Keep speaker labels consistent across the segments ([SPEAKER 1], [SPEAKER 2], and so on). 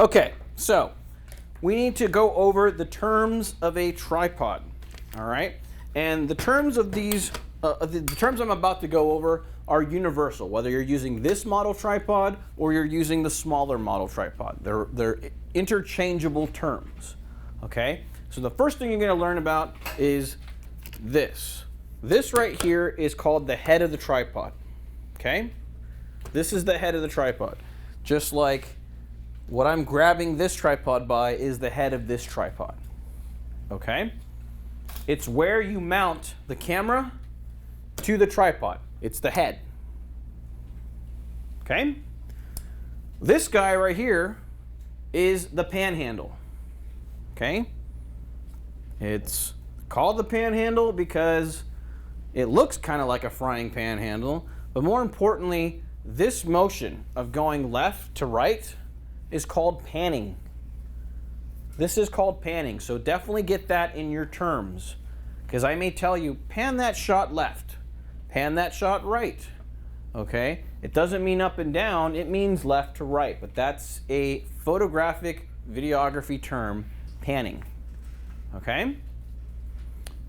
[SPEAKER 1] Okay, so we need to go over the terms of a tripod, all right? And the terms of these, the terms I'm about to go over are universal, whether you're using this model tripod or you're using the smaller model tripod. They're interchangeable terms, okay? So the first thing you're gonna learn about is this. This right here is called the head of the tripod, okay? This is the head of the tripod. Just like what I'm grabbing this tripod by is the head of this tripod, okay? It's where you mount the camera to the tripod. It's the head, okay? This guy right here is the panhandle, okay? It's called the panhandle because it looks kind of like a frying pan handle, but more importantly, this motion of going left to right is called panning. This is called panning, so definitely get that in your terms, because I may tell you, pan that shot left, pan that shot right, okay? It doesn't mean up and down, it means left to right, but that's a photographic videography term, panning, okay?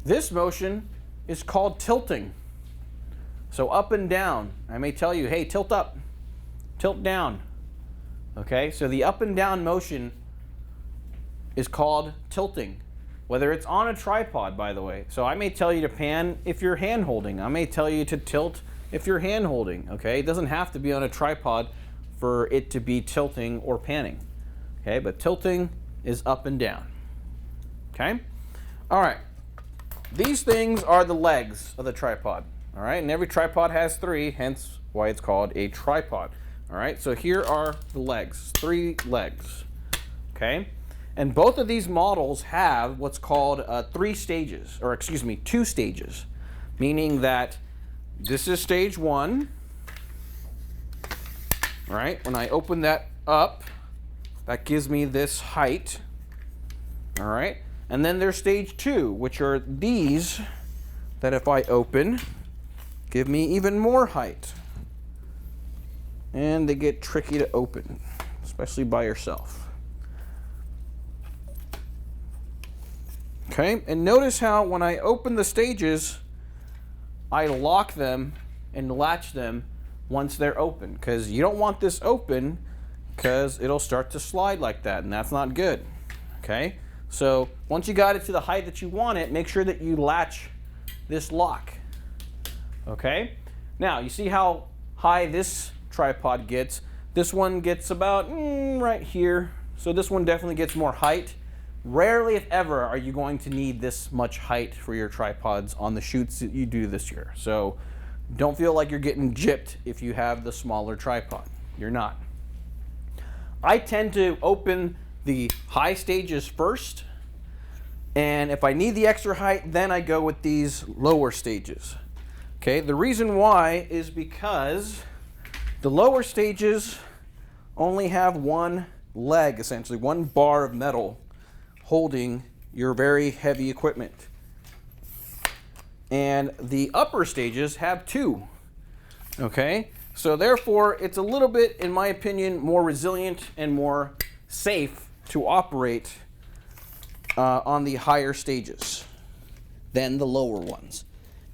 [SPEAKER 1] This motion is called tilting. So up and down, I may tell you, hey, tilt up, tilt down, okay? So the up and down motion is called tilting, whether it's on a tripod, by the way. So I may tell you to pan if you're hand holding. I may tell you to tilt if you're hand holding, okay? It doesn't have to be on a tripod for it to be tilting or panning, okay? But tilting is up and down, okay? All right, these things are the legs of the tripod, all right? And every tripod has three, hence why it's called a tripod, all right? So here are the legs, 3 legs, okay? And both of these models have what's called 3 stages, or excuse me, 2 stages, meaning that this is stage 1, right? When I open that up, that gives me this height, all right? And then there's stage 2, which are these that if I open, give me even more height. And they get tricky to open, especially by yourself. Okay, and notice how when I open the stages, I lock them and latch them once they're open, because you don't want this open because it'll start to slide like that, and that's not good, okay? So once you got it to the height that you want it, make sure that you latch this lock, okay? Now, you see how high this tripod gets? This one gets about right here, so this one definitely gets more height. Rarely, if ever, are you going to need this much height for your tripods on the shoots that you do this year. So don't feel like you're getting gypped if you have the smaller tripod. You're not. I tend to open the high stages first, and if I need the extra height, then I go with these lower stages. Okay, the reason why is because the lower stages only have one leg, essentially, one bar of metal holding your very heavy equipment. And the upper stages have 2, okay? So therefore, it's a little bit, in my opinion, more resilient and more safe to operate on the higher stages than the lower ones.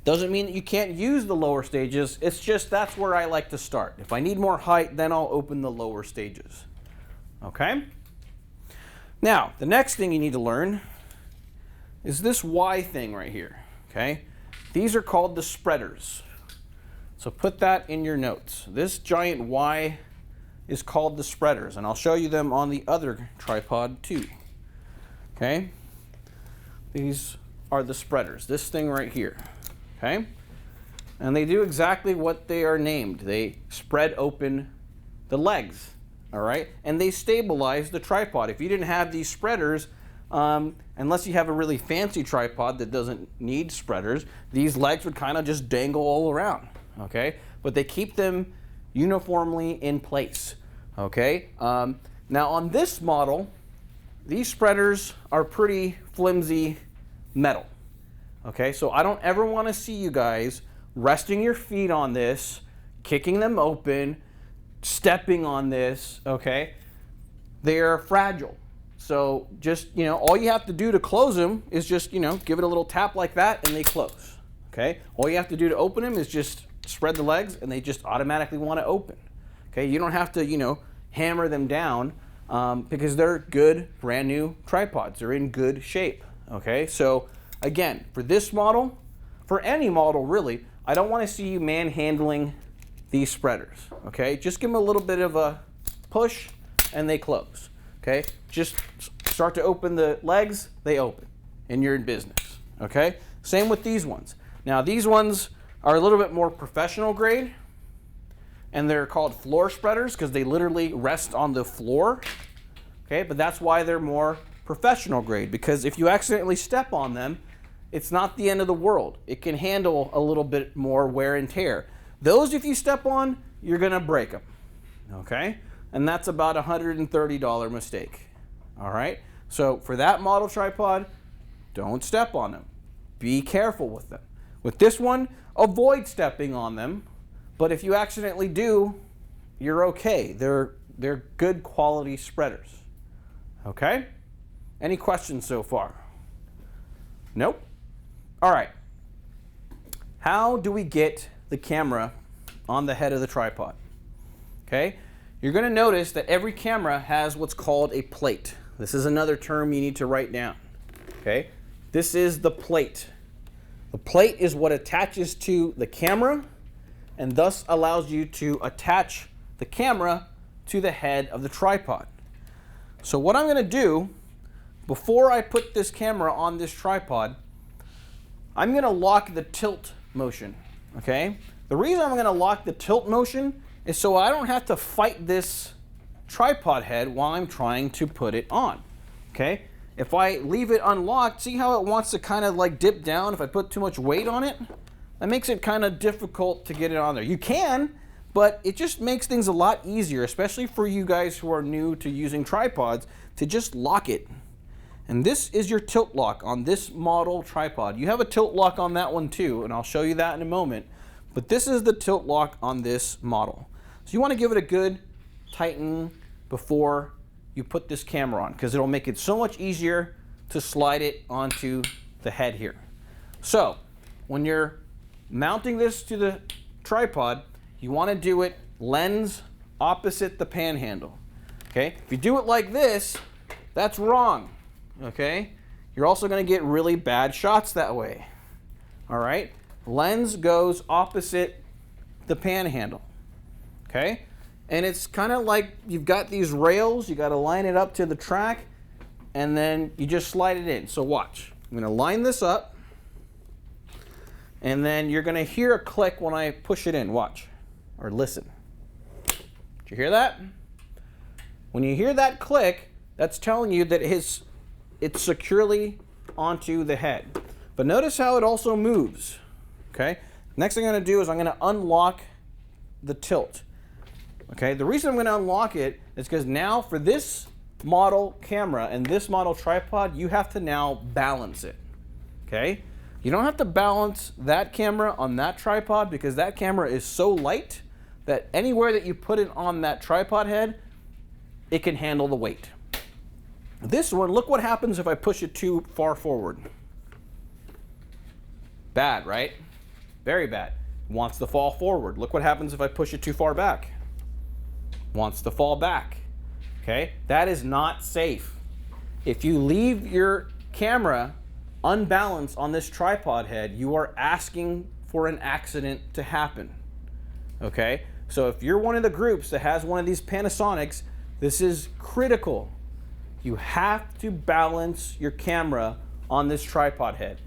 [SPEAKER 1] Doesn't mean that you can't use the lower stages, it's just that's where I like to start. If I need more height, then I'll open the lower stages, okay? Now, the next thing you need to learn is this Y thing right here, okay? These are called the spreaders. So put that in your notes. This giant Y is called the spreaders, and I'll show you them on the other tripod too, okay? These are the spreaders, this thing right here, okay? And they do exactly what they are named. They spread open the legs. All right, and they stabilize the tripod. If you didn't have these spreaders, unless you have a really fancy tripod that doesn't need spreaders, these legs would kind of just dangle all around, okay? But they keep them uniformly in place, okay? Now on this model, these spreaders are pretty flimsy metal, okay? So I don't ever want to see you guys resting your feet on this, kicking them open, stepping on this, okay? they're fragile. So just, all you have to do to close them is just, give it a little tap like that and they close, okay? All you have to do to open them is just spread the legs and they just automatically want to open, okay? You don't have to, hammer them down because they're good, brand new tripods. They're in good shape, okay? So again, for this model, for any model really, I don't want to see you manhandling these spreaders, okay? Just give them a little bit of a push and they close, okay? Just start to open the legs, they open, and you're in business, okay? Same with these ones. Now these ones are a little bit more professional grade, and they're called floor spreaders because they literally rest on the floor, okay? But that's why they're more professional grade, because if you accidentally step on them, it's not the end of the world. It can handle a little bit more wear and tear. Those, if you step on, you're gonna break them, okay? And that's about a $130 mistake, all right? So for that model tripod, don't step on them. Be careful with them. With this one, avoid stepping on them, but if you accidentally do, you're okay. They're good quality spreaders, okay? Any questions so far? Nope? All right. How do we get the camera on the head of the tripod? Okay? You're going to notice that every camera has what's called a plate. This is another term you need to write down. Okay? This is the plate. The plate is what attaches to the camera and thus allows you to attach the camera to the head of the tripod. So what I'm going to do before I put this camera on this tripod, I'm going to lock the tilt motion. Okay? The reason I'm going to lock the tilt motion is so I don't have to fight this tripod head while I'm trying to put it on, okay? If I leave it unlocked, see how it wants to kind of like dip down if I put too much weight on it? That makes it kind of difficult to get it on there. You can, but it just makes things a lot easier, especially for you guys who are new to using tripods, to just lock it. And this is your tilt lock on this model tripod. You have a tilt lock on that one too, and I'll show you that in a moment. But this is the tilt lock on this model. So you want to give it a good tighten before you put this camera on, because it'll make it so much easier to slide it onto the head here. So when you're mounting this to the tripod, you want to do it lens opposite the panhandle. Okay? If you do it like this, that's wrong. Okay? You're also going to get really bad shots that way. All right? Lens goes opposite the panhandle, okay? And it's kind of like you've got these rails, you got to line it up to the track, and then you just slide it in. So watch. I'm going to line this up, and then you're going to hear a click when I push it in. Watch, or listen. Did you hear that? When you hear that click, that's telling you that it's securely onto the head. But notice how it also moves. Okay, next thing I'm going to do is I'm going to unlock the tilt. Okay, the reason I'm going to unlock it is because now for this model camera and this model tripod, you have to now balance it. Okay, you don't have to balance that camera on that tripod because that camera is so light that anywhere that you put it on that tripod head, it can handle the weight. This one, look what happens if I push it too far forward. Bad, right? Very bad. Wants to fall forward. Look what happens if I push it too far back. Wants to fall back. Okay? That is not safe. If you leave your camera unbalanced on this tripod head, you are asking for an accident to happen. Okay? So if you're one of the groups that has one of these Panasonics, this is critical. You have to balance your camera on this tripod head.